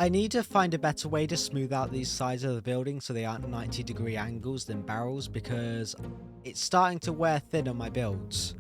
I need to find a better way to smooth out these sides of the building so they aren't 90-degree angles than barrels, because it's starting to wear thin on my builds.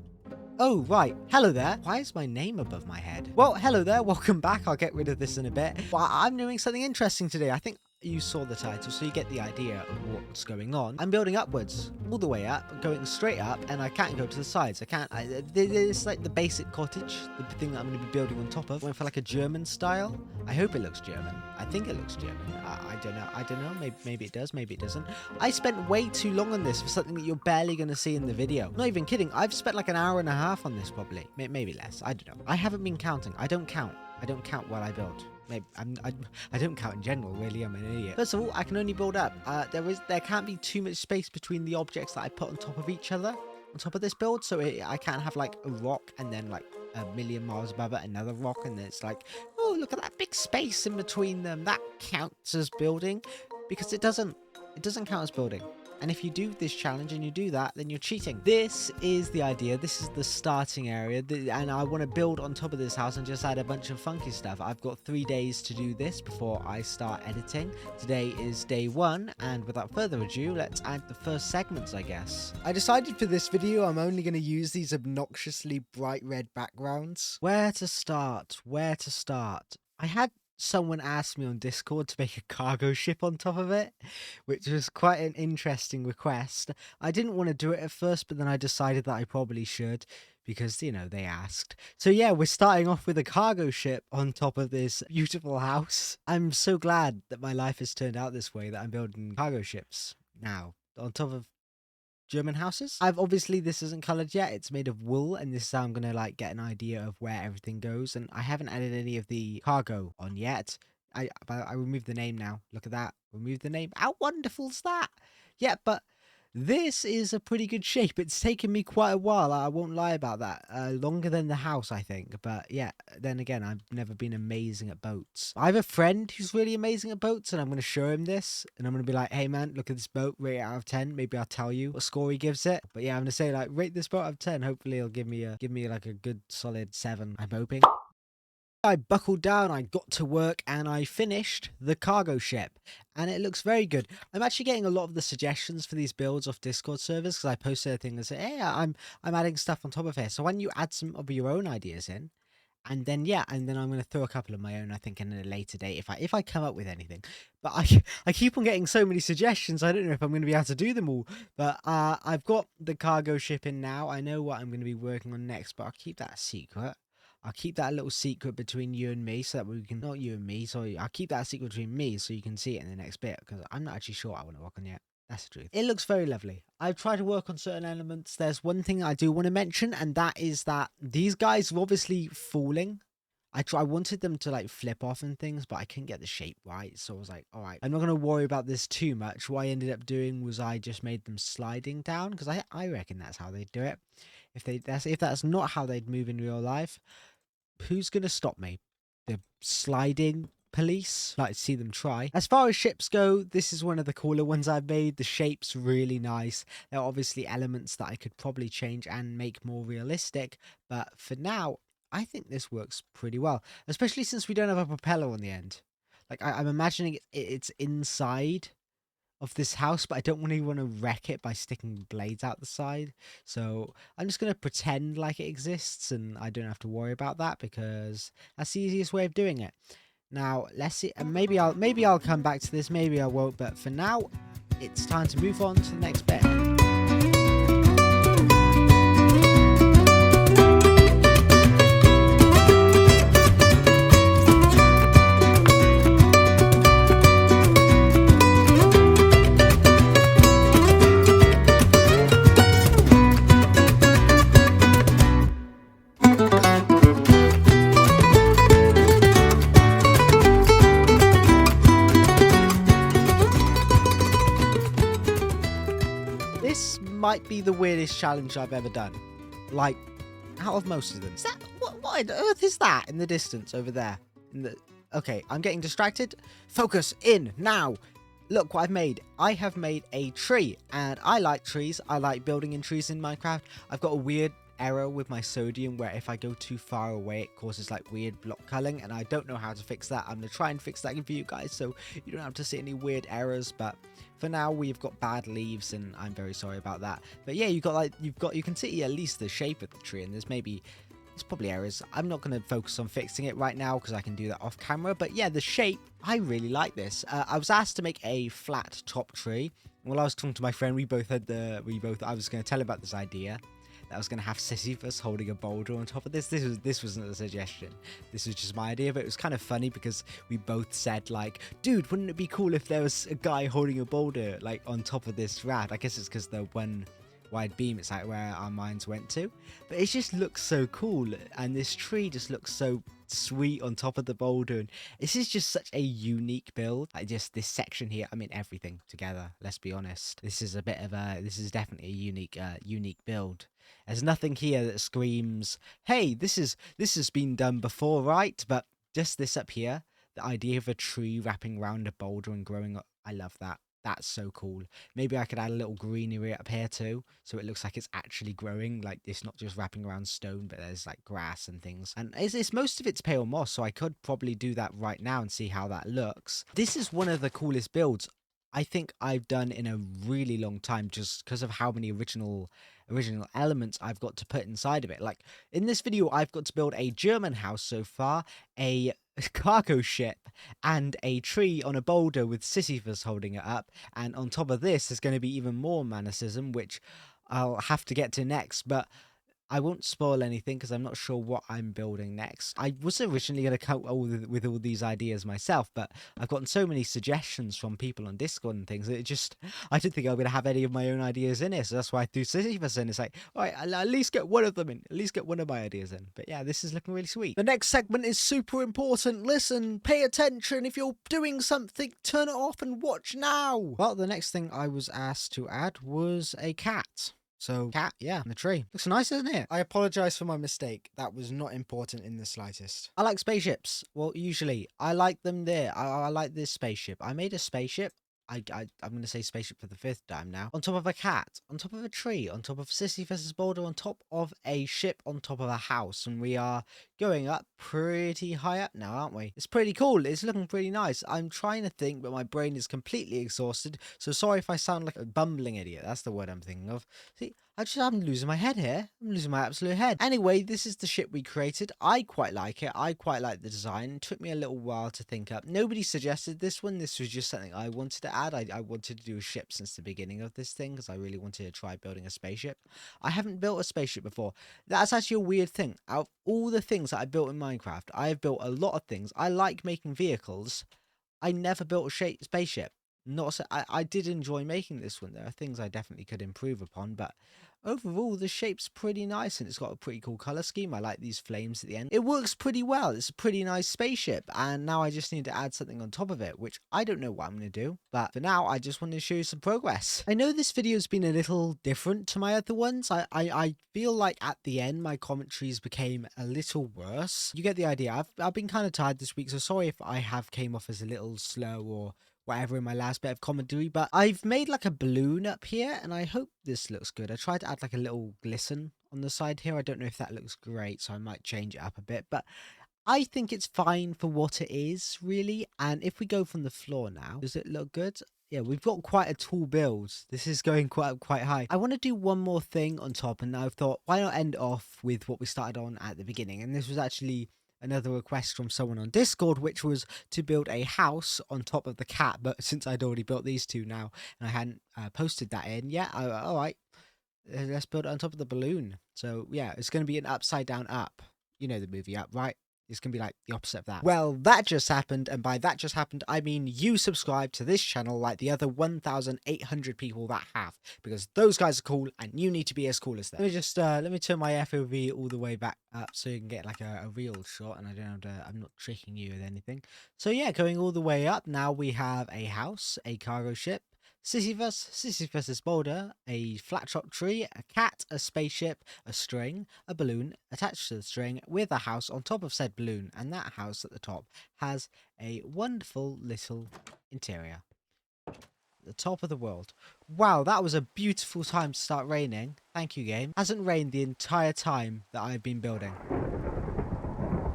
Oh, right. Hello there. Why is my name above my head? Well, hello there. Welcome back. I'll get rid of this in a bit. Well, I'm doing something interesting today. I think you saw the title, so you get the idea of what's going on. I'm building upwards, all the way up, going straight up, and I can't go to the sides. It's like the basic cottage, the thing that I'm going to be building on top of. Went for like a German style. I hope it looks German. I think it looks German. I don't know. Maybe it does, maybe it doesn't. I spent way too long on this for something that you're barely going to see in the video. I'm not even kidding. I've spent like an hour and a half on this probably. Maybe less. I don't know. I haven't been counting. I don't count. I don't count while I build. Maybe I don't count in general, really. I'm an idiot. First of all, I can only build up. There can't be too much space between the objects that I put on top of each other, on top of this build, so I can't have like a rock and then like a million miles above it another rock, and then it's like, oh, look at that big space in between them. That counts as building, because it doesn't count as building. And if you do this challenge and you do that, then you're cheating. This is the idea. This is the starting area. And I want to build on top of this house and just add a bunch of funky stuff. I've got 3 days to do this before I start editing. Today is day 1. And without further ado, let's add the first segments, I guess. I decided for this video, I'm only going to use these obnoxiously bright red backgrounds. Where to start? Where to start? I had someone asked me on Discord to make a cargo ship on top of it, which was quite an interesting request. I didn't want to do it at first, but then I decided that I probably should, because, you know, they asked. So yeah, we're starting off with a cargo ship on top of this beautiful house. I'm so glad that my life has turned out this way, that I'm building cargo ships now on top of German houses. Obviously this isn't colored yet. It's made of wool, and this is how I'm gonna like get an idea of where everything goes. And I haven't added any of the cargo on yet. I removed the name now. Look at that. Remove the name. How wonderful's that? Yeah, but this is a pretty good shape. It's taken me quite a while. I won't lie about that. Longer than the house, I think. But yeah, then again, I've never been amazing at boats. I have a friend who's really amazing at boats, and I'm going to show him this. And I'm going to be like, hey man, look at this boat, rate it out of 10. Maybe I'll tell you what score he gives it. But yeah, I'm going to say like, rate this boat out of 10. Hopefully he'll give me like a good solid 7. I'm hoping. I buckled down, I got to work, and I finished the cargo ship, and it looks very good. I'm actually getting a lot of the suggestions for these builds off Discord servers, because I posted a thing that said, hey, I'm adding stuff on top of here. So why don't you add some of your own ideas in, and then yeah, and then I'm going to throw a couple of my own, I think, in a later date if I come up with anything. But I keep on getting so many suggestions, I don't know if I'm going to be able to do them all. But I've got the cargo ship in now. I know what I'm going to be working on next, but I'll keep that a secret. I'll keep that a little secret between you and me, so that we can, not you and me, sorry, I'll keep that a secret between me so you can see it in the next bit, because I'm not actually sure what I want to work on yet. That's the truth. It looks very lovely. I've tried to work on certain elements. There's one thing I do want to mention, and that is that these guys were obviously falling. I wanted them to like flip off and things, but I couldn't get the shape right. So I was like, all right, I'm not going to worry about this too much. What I ended up doing was I just made them sliding down, because I reckon that's how they'd do it. If that's not how they'd move in real life, who's going to stop me? The sliding police? I'd like to see them try. As far as ships go, this is one of the cooler ones I've made. The shape's really nice. There are obviously elements that I could probably change and make more realistic, but for now, I think this works pretty well, especially since we don't have a propeller on the end. Like, I'm imagining it's inside of this house, but I don't really want to wreck it by sticking blades out the side. So I'm just going to pretend like it exists, and I don't have to worry about that, because that's the easiest way of doing it. Now, let's see. And maybe I'll come back to this, maybe I won't, but for now, it's time to move on to the next bit. Might be the weirdest challenge I've ever done, like out of most of them. Is that what on earth is that in the distance over there? Okay, I'm getting distracted. Focus in now. Look what I've made. I have made a tree, and I like trees. I like building in trees in Minecraft. I've got a weird error with my sodium where if I go too far away, it causes like weird block culling, and I don't know how to fix that. I'm gonna try and fix that for you guys so you don't have to see any weird errors. But for now, we've got bad leaves, and I'm very sorry about that. But yeah, you can see at least the shape of the tree, and there's probably errors. I'm not going to focus on fixing it right now because I can do that off camera. But yeah, the shape, I really like this. I was asked to make a flat top tree. While I was talking to my friend, I was going to tell him about this idea. That I was going to have Sisyphus holding a boulder on top of this. This wasn't a suggestion. This was just my idea, but it was kind of funny because we both said like, dude, wouldn't it be cool if there was a guy holding a boulder like on top of this raft? I guess it's because the one wide beam, it's like where our minds went to, but it just looks so cool, and this tree just looks so sweet on top of the boulder, and this is just such a unique build. Like just this section here, I mean everything together, let's be honest, this is definitely a unique build. There's nothing here that screams, hey, this has been done before, right? But just this up here, the idea of a tree wrapping around a boulder and growing up, I love that. That's so cool. Maybe I could add a little greenery up here too, so it looks like it's actually growing, like it's not just wrapping around stone, but there's like grass and things. And it's most of it's pale moss, so I could probably do that right now and see how that looks. This is one of the coolest builds I think I've done in a really long time, just because of how many original elements I've got to put inside of it. Like in this video, I've got to build a German house so far, a cargo ship, and a tree on a boulder with Sisyphus holding it up. And on top of this, there's going to be even more manicism, which I'll have to get to next. But I won't spoil anything because I'm not sure what I'm building next. I was originally going to come up with all these ideas myself, but I've gotten so many suggestions from people on Discord and things that I didn't think I was going to have any of my own ideas in it. So that's why I threw Sisyphus in. It's like, all right, I'll at least get one of them in, at least get one of my ideas in. But yeah, this is looking really sweet. The next segment is super important. Listen, pay attention. If you're doing something, turn it off and watch now. Well, the next thing I was asked to add was a cat. So, cat, yeah, the tree. Looks nice, isn't it? I apologize for my mistake. That was not important in the slightest. I like spaceships. Well, usually. I like them there. I like this spaceship. I made a spaceship. I'm going to say spaceship for the 5th time now. On top of a cat, on top of a tree, on top of Sisyphus' boulder, on top of a ship, on top of a house. And we are going up pretty high up now, aren't we? It's pretty cool. It's looking pretty nice. I'm trying to think, but my brain is completely exhausted. So sorry if I sound like a bumbling idiot. That's the word I'm thinking of. See, I'm losing my head here. I'm losing my absolute head. Anyway, this is the ship we created. I quite like it. I quite like the design. It took me a little while to think up. Nobody suggested this one. This was just something I wanted to add. I wanted to do a ship since the beginning of this thing because I really wanted to try building a spaceship. I haven't built a spaceship before. That's actually a weird thing. Out of all the things that I built in Minecraft, I have built a lot of things. I like making vehicles. I never built a spaceship. I did enjoy making this one. There are things I definitely could improve upon, but overall the shape's pretty nice and it's got a pretty cool color scheme. I like these flames at the end. It works pretty well. It's a pretty nice spaceship, and now I just need to add something on top of it, which I don't know what I'm going to do, but for now I just wanted to show you some progress. I know this video's been a little different to my other ones. I feel like at the end my commentaries became a little worse. You get the idea. I've been kind of tired this week, so sorry if I have came off as a little slow or whatever in my last bit of commentary, but I've made like a balloon up here and I hope this looks good. I tried to add like a little glisten on the side here. I don't know if that looks great, so I might change it up a bit, but I think it's fine for what it is, really. And if we go from the floor now, does it look good? Yeah, we've got quite a tall build. This is going quite high. I want to do one more thing on top, and I've thought, why not end off with what we started on at the beginning? And this was actually another request from someone on Discord, which was to build a house on top of the cat. But since I'd already built these two now, and I hadn't posted that in yet, all right, let's build it on top of the balloon. So yeah, it's going to be an upside down up. You know the movie Up, right? It's going to be like the opposite of that. Well, that just happened, and by that just happened, I mean you subscribe to this channel like the other 1,800 people that have, because those guys are cool, and you need to be as cool as them. Let me turn my FOV all the way back up so you can get like a real shot, and I don't have to, I'm not tricking you with anything. So yeah, going all the way up, now we have a house, a cargo ship, Sisyphus' boulder, a flat top tree, a cat, a spaceship, a string, a balloon attached to the string with a house on top of said balloon, and that house at the top has a wonderful little interior. the top of the world. Wow, that was a beautiful time to start raining. Thank you, game. Hasn't rained the entire time that I've been building.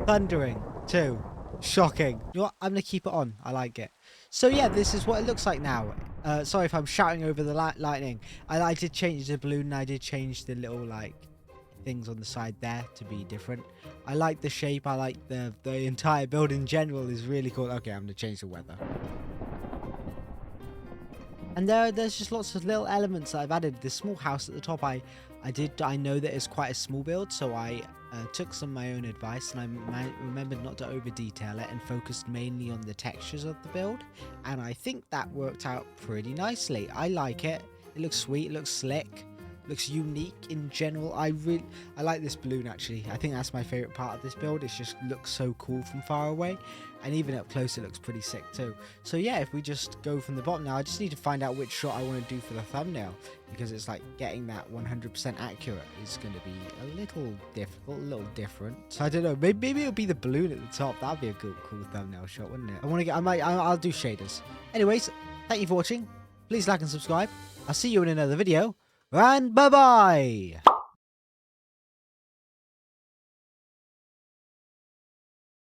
Thundering, too. Shocking. You know what? I'm going to keep it on. I like it. So yeah, this is what it looks like now. Sorry if I'm shouting over the lightning. I did change the balloon, and I did change the little, like, things on the side there to be different. I like the shape. I like the entire build in general is really cool. Okay, I'm going to change the weather. And there's just lots of little elements that I've added. This small house at the top, I know that it's quite a small build, so I took some of my own advice, and I remembered not to over detail it and focused mainly on the textures of the build, and I think that worked out pretty nicely. I like it. It looks sweet. It looks slick. Looks unique in general. I like this balloon, actually. I think that's my favorite part of this build. It just looks so cool from far away, and even up close it looks pretty sick too. So yeah, if we just go from the bottom now, I just need to find out which shot I want to do for the thumbnail, because it's like getting that 100% accurate is going to be a little difficult, a little different. So I don't know, maybe it'll be the balloon at the top. That'd be a cool thumbnail shot, wouldn't it? I'll do shaders. Anyways, thank you for watching. Please like and subscribe. I'll see you in another video. And bye-bye!